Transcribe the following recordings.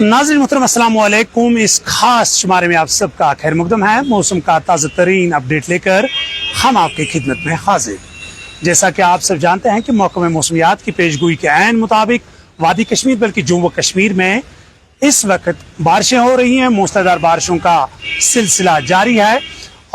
नाज़रीन मोहतरम अस्सलाम वालेकुम। इस खास शुमारे में आप सबका खैर मकदम है। मौसम का ताज़ा तरीन अपडेट लेकर हम आपकी खिदमत में हाजिर। जैसा कि आप सब जानते हैं कि महकमा मौसमियात की पेशगोई के ऐन मुताबिक वादी कश्मीर बल्कि जम्मू व कश्मीर में इस वक्त बारिशें हो रही हैं। मूसलाधार बारिशों का सिलसिला जारी है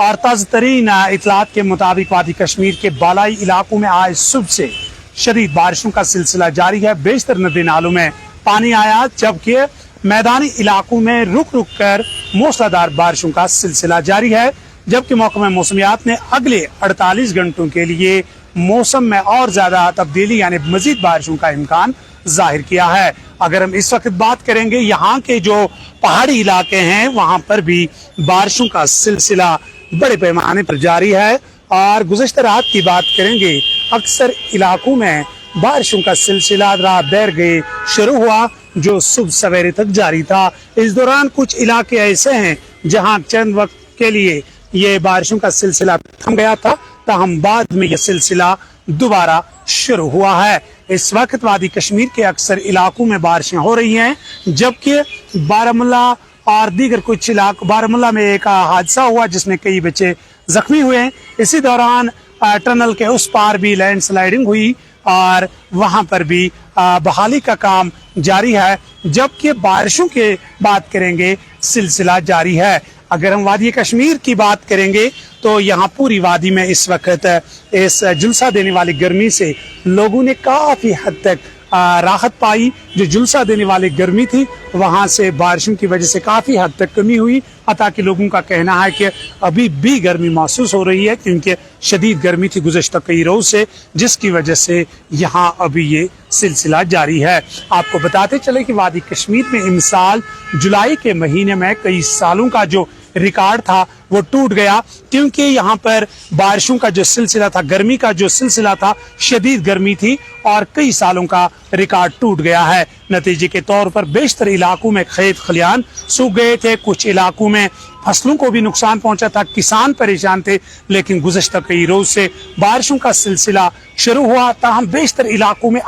और ताज़ा तरीन इतलात के मुताबिक वादी कश्मीर के बालाई इलाकों में आज सुबह से शदीद बारिशों का सिलसिला जारी है। बेशतर नदी नालों में पानी आया, जबकि मैदानी इलाकों में रुक रुक कर मूसलाधार बारिशों का सिलसिला जारी है। जबकि महकमा मौसमियात ने अगले 48 घंटों के लिए मौसम में और ज्यादा तब्दीली यानी मजीद बारिशों का इम्कान जाहिर किया है। अगर हम इस वक्त बात करेंगे यहाँ के जो पहाड़ी इलाके हैं वहां पर भी बारिशों का सिलसिला बड़े पैमाने पर जारी है। और गुज़श्ता रात की बात करेंगे, अक्सर इलाकों में बारिशों का सिलसिला रात देर गए शुरू हुआ जो सुबह सवेरे तक जारी था। इस दौरान कुछ इलाके ऐसे हैं जहां चंद वक्त के लिए ये बारिशों का सिलसिला थम गया था, ताहम बाद में यह सिलसिला दोबारा शुरू हुआ है। इस वक्त वादी कश्मीर के अक्सर इलाकों में बारिशें हो रही हैं, जबकि बारामूला और दीगर कुछ इलाकों, बारामूला में एक हादसा हुआ जिसमें कई बच्चे जख्मी हुए हैं। इसी दौरान टनल के उस पार भी लैंड स्लाइडिंग हुई और वहां पर भी बहाली का काम जारी है। जबकि बारिशों की बात करेंगे सिलसिला जारी है। अगर हम वादी कश्मीर की बात करेंगे तो यहाँ पूरी वादी में इस वक्त इस जुलसा देने वाली गर्मी से लोगों ने काफी हद तक राहत पाई। जो जुलसा देने वाली गर्मी थी वहां से बारिशों की वजह से काफी हद तक कमी हुई। हालांकि लोगों का कहना है कि अभी भी गर्मी महसूस हो रही है, क्योंकि शदीद गर्मी थी गुज़श्ता कई रोज से, जिसकी वजह से यहाँ अभी ये सिलसिला जारी है। आपको बताते चले कि वादी कश्मीर में इस साल जुलाई के महीने में कई सालों का जो रिकॉर्ड था वो टूट गया, क्योंकि यहाँ पर बारिशों का जो सिलसिला था, गर्मी का जो सिलसिला था, शदीद गर्मी थी और कई सालों का रिकॉर्ड टूट गया है। नतीजे के तौर पर बेशतर इलाकों में खेत खलियान सूख गए थे, कुछ इलाकों में फसलों को भी नुकसान पहुंचा था, किसान परेशान थे। लेकिन गुज़श्ता कई रोज से बारिशों का सिलसिला शुरू हुआ, ताहम बेशतर इलाकों में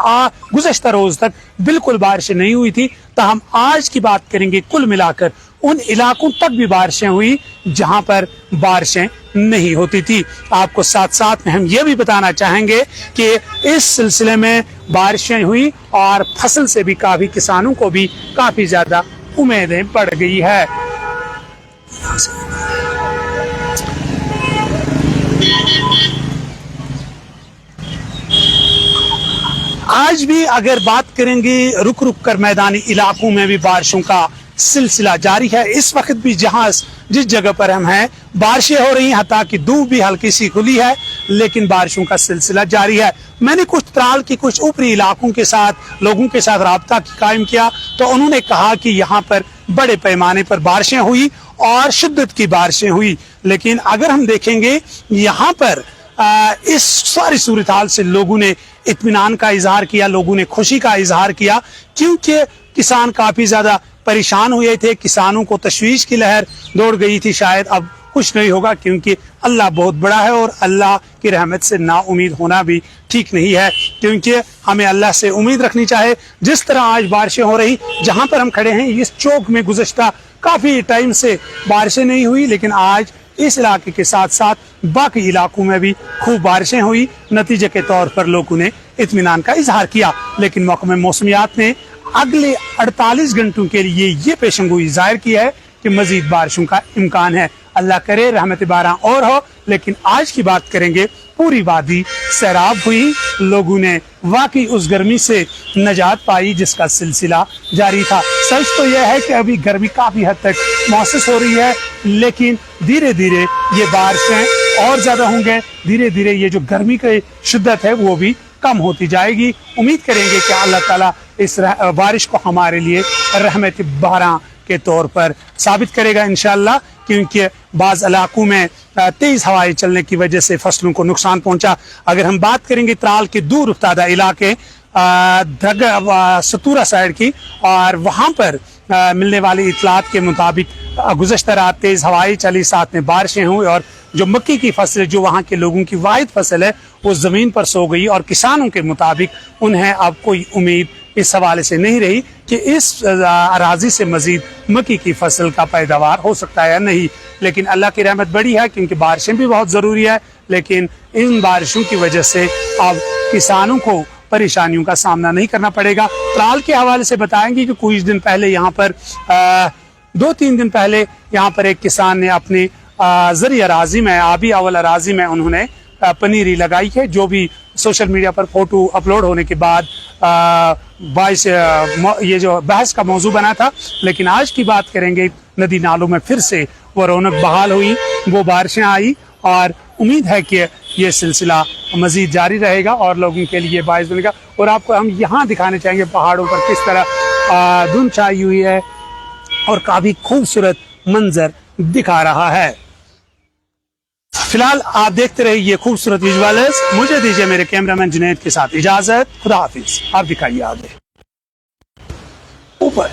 गुज़श्ता रोज तक बिल्कुल बारिशें नहीं हुई थी। ताहम आज की बात करेंगे, कुल मिलाकर उन इलाकों तक भी बारिशें हुई जहां पर बारिशें नहीं होती थी। आपको साथ साथ में हम ये भी बताना चाहेंगे कि इस सिलसिले में बारिशें हुई और फसल से भी काफी किसानों को भी काफी ज्यादा उम्मीदें बढ़ गई है। आज भी अगर बात करेंगे, रुक रुक कर मैदानी इलाकों में भी बारिशों का सिलसिला जारी है। इस वक्त भी जिस जगह पर हम हैं बारिशें हो रही हैं, हत्ता कि धूप भी हल्की सी खुली है, लेकिन बारिशों का सिलसिला जारी है। मैंने कुछ त्राल के कुछ ऊपरी इलाकों के साथ लोगों के साथ राब्ता कायम किया तो उन्होंने कहा कि यहाँ पर बड़े पैमाने पर बारिशें हुई और शिद्दत की बारिशें हुई। लेकिन अगर हम देखेंगे यहाँ पर इस सारी सूरत हाल से लोगों ने इत्मीनान का इजहार किया, लोगों ने खुशी का इजहार किया, क्योंकि किसान काफी ज्यादा परेशान हुए थे, किसानों को तशवीश की लहर दौड़ गई थी। शायद अब कुछ नहीं होगा, क्योंकि अल्लाह बहुत बड़ा है और अल्लाह की रहमत से ना उम्मीद होना भी ठीक नहीं है, क्योंकि हमें अल्लाह से उम्मीद रखनी चाहिए। जिस तरह आज बारिशें हो रही, जहां पर हम खड़े हैं इस चौक में गुज़श्ता काफी टाइम से बारिशें नहीं हुई, लेकिन आज इस इलाके के साथ साथ बाकी इलाकों में भी खूब बारिशें हुई। नतीजे के तौर पर लोगों ने इत्मीनान का इजहार किया। लेकिन महकमा मौसमियात ने अगले 48 घंटों के लिए ये पेशंगोई जाहिर की है कि मजीद बारिशों का इम्कान है। अल्लाह करे रहमत बारा और हो। लेकिन आज की बात करेंगे, पूरी वादी सैराब हुई, लोगों ने वाकई उस गर्मी से नजात पाई जिसका सिलसिला जारी था। सच तो यह है कि अभी गर्मी काफी हद तक महसूस हो रही है, लेकिन धीरे धीरे ये बारिशें और ज्यादा होंगे, धीरे धीरे ये जो गर्मी की शिद्दत है वो भी कम होती जाएगी। उम्मीद करेंगे कि अल्लाह ताला इस बारिश को हमारे लिए रहमत बारा के तौर पर साबित करेगा इंशाअल्लाह, क्योंकि बाज़ इलाकों में तेज हवाएं चलने की वजह से फसलों को नुकसान पहुंचा। अगर हम बात करेंगे त्राल के दूर उफ्तादा इलाके सतूरा साइड की, और वहां पर मिलने वाली इतलात के मुताबिक गुज़श्ता रात तेज हवाएं चली, साथ में बारिशें हुई और जो मक्की की फसल जो वहाँ के लोगों की वाहिद फसल है वो जमीन पर सो गई और किसानों के मुताबिक उन्हें अब कोई उम्मीद इस हवाले से नहीं रही کہ اس اراضی سے مزید مکئی کی فصل کا پیداوار ہو سکتا ہے یا نہیں، لیکن اللہ کی رحمت بڑی ہے کیونکہ بارشیں بھی بہت ضروری ہے، لیکن ان بارشوں کی وجہ سے اب کسانوں کو پریشانیوں کا سامنا نہیں کرنا پڑے گا۔ ترال کے حوالے سے بتائیں گے کہ کچھ دن پہلے یہاں پر 2-3 دن پہلے یہاں پر ایک کسان نے اپنی زرعی اراضی میں، آبی اول اراضی میں انہوں نے پنیری لگائی ہے، جو بھی سوشل میڈیا پر فوٹو اپلوڈ ہونے کے بعد باعث یہ جو بحث کا موضوع بنا تھا۔ لیکن آج کی بات کریں گے، ندی نالوں میں پھر سے وہ رونق بحال ہوئی، وہ بارشیں آئی، اور امید ہے کہ یہ سلسلہ مزید جاری رہے گا اور لوگوں کے لیے باعث بنے گا۔ اور آپ کو ہم یہاں دکھانے چاہیں گے پہاڑوں پر کس طرح دھند چھائی ہوئی ہے اور کافی خوبصورت منظر دکھا رہا ہے۔ فی الحال آپ دیکھتے رہیے یہ خوبصورت ویژوالز، مجھے دیجیے میرے کیمرامین جنید کے ساتھ اجازت، خدا حافظ۔ آپ دکھائیے آگے اوپر۔